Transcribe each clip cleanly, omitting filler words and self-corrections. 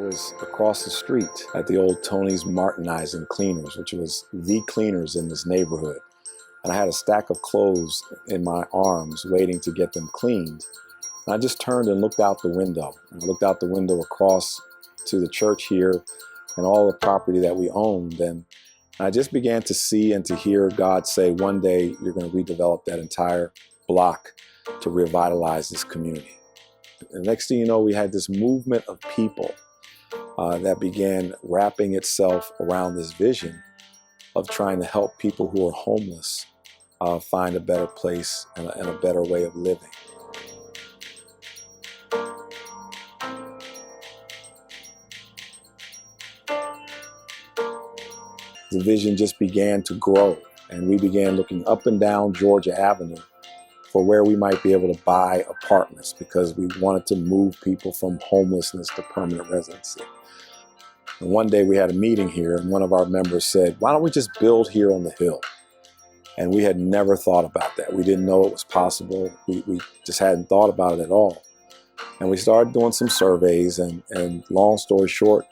was across the street at the old Tony's Martinizing Cleaners, which was the cleaners in this neighborhood. And I had a stack of clothes in my arms waiting to get them cleaned. And I just turned and looked out the window. And I looked out the window across to the church here and all the property that we owned. And I just began to see and to hear God say, one day you're going to redevelop that entire block to revitalize this community. And next thing you know, we had this movement of people that began wrapping itself around this vision of trying to help people who are homeless find a better place and a better way of living. The vision just began to grow, and we began looking up and down Georgia Avenue for where we might be able to buy apartments, because we wanted to move people from homelessness to permanent residency. And one day we had a meeting here, and one of our members said, why don't we just build here on the hill? And we had never thought about that. We didn't know it was possible. We just hadn't thought about it at all. And we started doing some surveys, and long story short,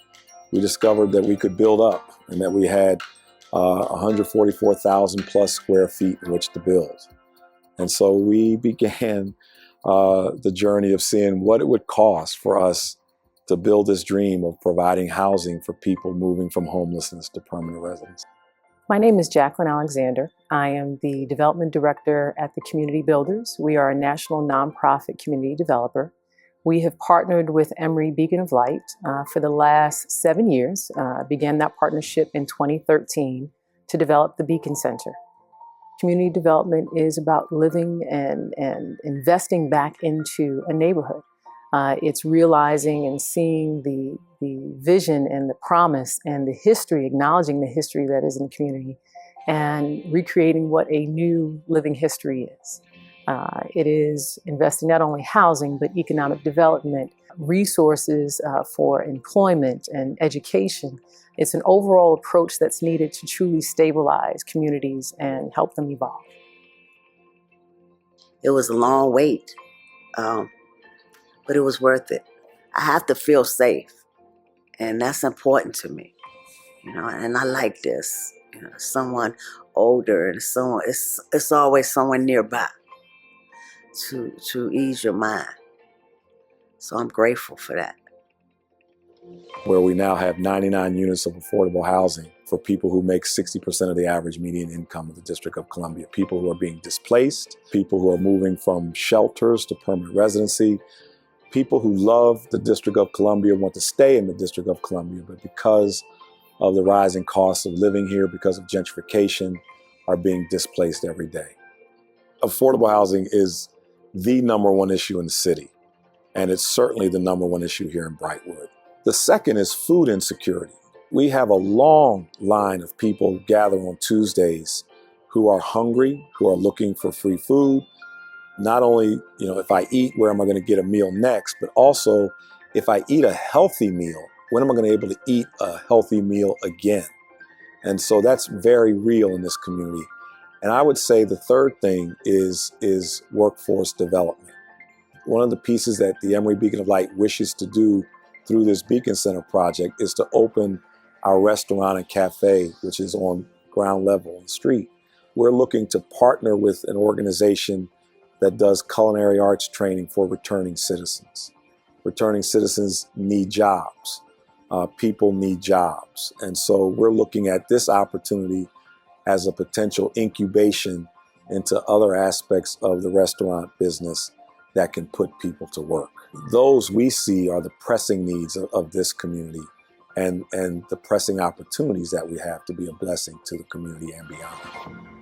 we discovered that we could build up and that we had 144,000 plus square feet in which to build. And so we began the journey of seeing what it would cost for us to build this dream of providing housing for people moving from homelessness to permanent residence. My name is Jacqueline Alexander. I am the Development Director at the Community Builders. We are a national nonprofit community developer. We have partnered with Emory Beacon of Light for the last 7 years. Began that partnership in 2013 to develop the Beacon Center. Community development is about living and investing back into a neighborhood. It's realizing and seeing the vision and the promise and the history, acknowledging the history that is in the community, and recreating what a new living history is. It is investing not only housing, but economic development, resources for employment and education. It's an overall approach that's needed to truly stabilize communities and help them evolve. It was a long wait, but it was worth it. I have to feel safe, and that's important to me, and I like this. Someone older and someone, it's always someone nearby to ease your mind. So I'm grateful for that. Where we now have 99 units of affordable housing for people who make 60% of the average median income of the District of Columbia. People who are being displaced, people who are moving from shelters to permanent residency, people who love the District of Columbia, want to stay in the District of Columbia, but because of the rising costs of living here, because of gentrification, are being displaced every day. Affordable housing is the #1 issue in the city, and it's certainly the #1 issue here in Brightwood. The second is food insecurity. We have a long line of people gather on Tuesdays who are hungry, who are looking for free food. Not only, if I eat, where am I going to get a meal next, but also if I eat a healthy meal, when am I going to be able to eat a healthy meal again? And so that's very real in this community. And I would say the third thing is workforce development. One of the pieces that the Emory Beacon of Light wishes to do through this Beacon Center project is to open our restaurant and cafe, which is on ground level on the street. We're looking to partner with an organization that does culinary arts training for returning citizens. Returning citizens need jobs. People need jobs. And so we're looking at this opportunity as a potential incubation into other aspects of the restaurant business that can put people to work. Those we see are the pressing needs of this community and the pressing opportunities that we have to be a blessing to the community and beyond.